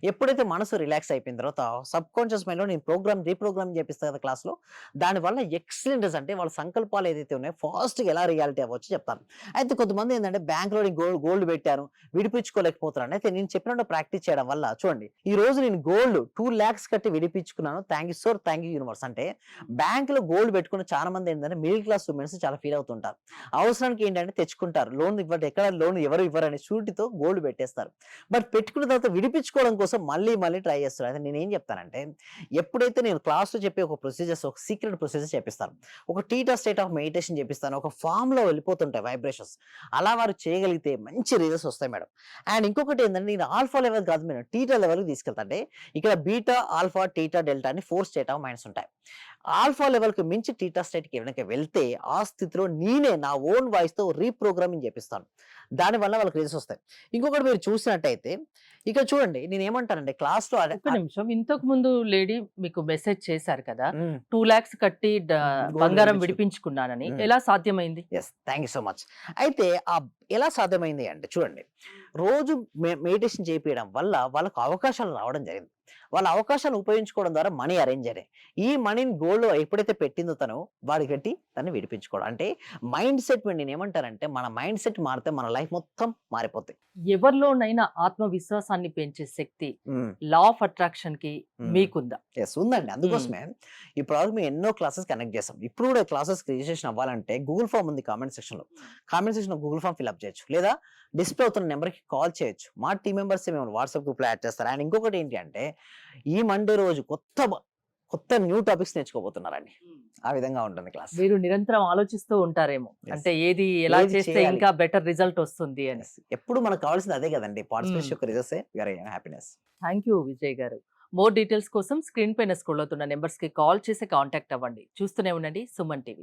ఎప్పుడైతే మనసు రిలాక్స్ అయిపోయిన తర్వాత సబ్‌కాన్షియస్ మైండ్‌లో నేను రీప్రోగ్రామ్ చేపిస్తా కదా క్లాస్‌లో. దానివల్ల ఎక్సలెంట్ రిజల్ట్ అంటే వాళ్ళ సంకల్పాలు ఏదైతే ఉన్నాయో ఫాస్ట్‌గా ఎలా రియాలిటీ అవ్వచ్చో చెప్తాను. అయితే కొంతమంది ఏందంటే బ్యాంక్‌లో నేను గోల్డ్ పెట్టాను. విడిపించుకోలేకపోతున్నాను. అయితే నేను చెప్పినట్టు ప్రాక్టీస్ చేయడం వల్ల చూడండి. ఈరోజు నేను గోల్డ్ 2,00,000 కట్టి విడిపించుకున్నాను. థాంక్ యూ యూనివర్స్ అంటే బ్యాంక్‌లో గోల్డ్ పెట్టుకున్న చాలా మంది ఏంటంటే మిడిల్ క్లాస్ ఉమెన్స్ చాలా ఫీల్ అవుతుంటారు. అవసరానికి ఏంటంటే తెచ్చుకుంటారు. లోన్ ఇవ్వరు. ఎక్కడ లోన్ ఎవరు ఇవ్వరని షూరిటీతో గోల్డ్ పెట్టేస్తారు. బట్ పెట్టుకున్న తర్వాత విడిపించుకోవడం కోసం మళ్ళీ ట్రై చేస్తారు. అయితే నేనేం చెప్తానంటే ఎప్పుడైతే నేను క్లాస్‌లో చెప్పే ఒక సీక్రెట్ ప్రొసీజర్స్ చేపిస్తాను. ఒక టీటా స్టేట్ ఆఫ్ మెడిటేషన్ చేపిస్తాను. ఒక ఫార్మ్‌లో వెళ్ళిపోతుంటాయి వైబ్రేషన్స్. అలా వారు చేయగలిగితే మంచి రిజల్ట్స్ వస్తాయి మేడం. అండ్ ఇంకొకటి ఏందంటే నేను ఆల్ఫా లెవెల్ కాదు మేడం. టీటా లెవెల్‌కి తీసుకెళ్తా. అంటే ఇక్కడ బీటా, ఆల్ఫా, టీటా, డెల్టా అని 4 స్టేట్ ఆఫ్ మైండ్స్ ఉంటాయి. ఆల్ఫా లెవెల్‌కి మించి టీటా స్టేట్‌కి గనక వెళ్తే ఆ స్థితిలో నేనే నా ఓన్ వాయిస్‌తో రీప్రోగ్రామింగ్ చేపిస్తాను. దానివల్ల వాళ్ళకి రిజల్ట్స్ వస్తాయి. ఇంకొకటి మీరు చూసినట్టయితే ఇక్కడ చూడండి నేనేమంటానంటే క్లాస్‌లో అరె ఒక్క నిమిషం. ఇంతకు ముందు లేడీ మీకు మెసేజ్ చేసారు కదా! హ్మ్. 2,00,000 కట్టి గోల్డ్ బంగారం విడిపించుకో విడిపించుకున్నానని. హ్మ్. ఎలా సాధ్యమైంది? Thank you so much. అయితే ఎలా సాధ్యమైంది అంటే చూడండి. రోజు మెడిటేషన్ చేపియడం వల్ల వాళ్ళకి అవకాశాలు రావడం జరిగింది. వాళ్ళ అవకాశాలను ఉపయోగించుకోవడం ద్వారా మనీ అరేంజ్ అయినాయి. ఈ మనీని గోల్డ్‌లో ఎప్పుడైతే పెట్టిందో తను వాడు కట్టి దాన్ని విడిపించుకోవడం. అంటే మైండ్ సెట్ నేనేమంటానంటే మన మైండ్ సెట్ మారితే మన లైఫ్ మొత్తం మారిపోద్ది. ఎవరిలోనైనా ఆత్మవిశ్వాసాన్ని పెంచే శక్తి హ్మ్. లా ఆఫ్ అట్రాక్షన్‌కి హ్మ్. మీకుందా? ఉందండి. హ్మ్. అందుకోసమే ఇప్పటివరకు మేము ఎన్నో క్లాసెస్ కండక్ట్ చేసాం. ఇప్పుడు కూడా క్లాసెస్‌కి రిజిస్ట్రేషన్ అవ్వాలంటే గూగుల్ ఫార్మ్ ఉంది కామెంట్ సెక్షన్‌లో. కామెంట్ సెక్షన్‌లో గూగుల్ ఫార్మ్ ఫిల్ అప్ చేయొచ్చు. లేదా డిస్‌ప్లే అవుతున్న నంబర్‌కి కాల్ చేయొచ్చు. మా టీమ్ మెంబర్సే మిమ్మల్ని వాట్సాప్ గ్రూప్‌లో యాడ్ చేస్తారు. అండ్ ఇంకొకటి ఏంటి అంటే ఈ మండే రోజు కొత్త న్యూ టాపిక్స్ నేర్చుకోబోతున్నారండి. ఆ విధంగా ఉంటుంది క్లాస్. మీరు నిరంతరం ఆలోచిస్తూ ఉంటారేమో. యెస్. అంటే ఏది ఎలా ఏది చేస్తే చేయాలి? ఇంకా బెటర్ రిజల్ట్ వస్తుంది అని. ఎప్పుడు మనకు కావాల్సింది అదే గదండీ. హ్మ్. పార్టిసిపేషన్ యొక్క రిజల్ట్సే your happiness. Thank you Vijay గారు. మోర్ డీటెయిల్స్ కోసం స్క్రీన్ పైన స్క్రోల్ అవుతున్న నంబర్స్‌కి కాల్ చేసి కాంటాక్ట్ అవ్వండి. చూస్తూనే ఉండండి సుమన్ టీవీ.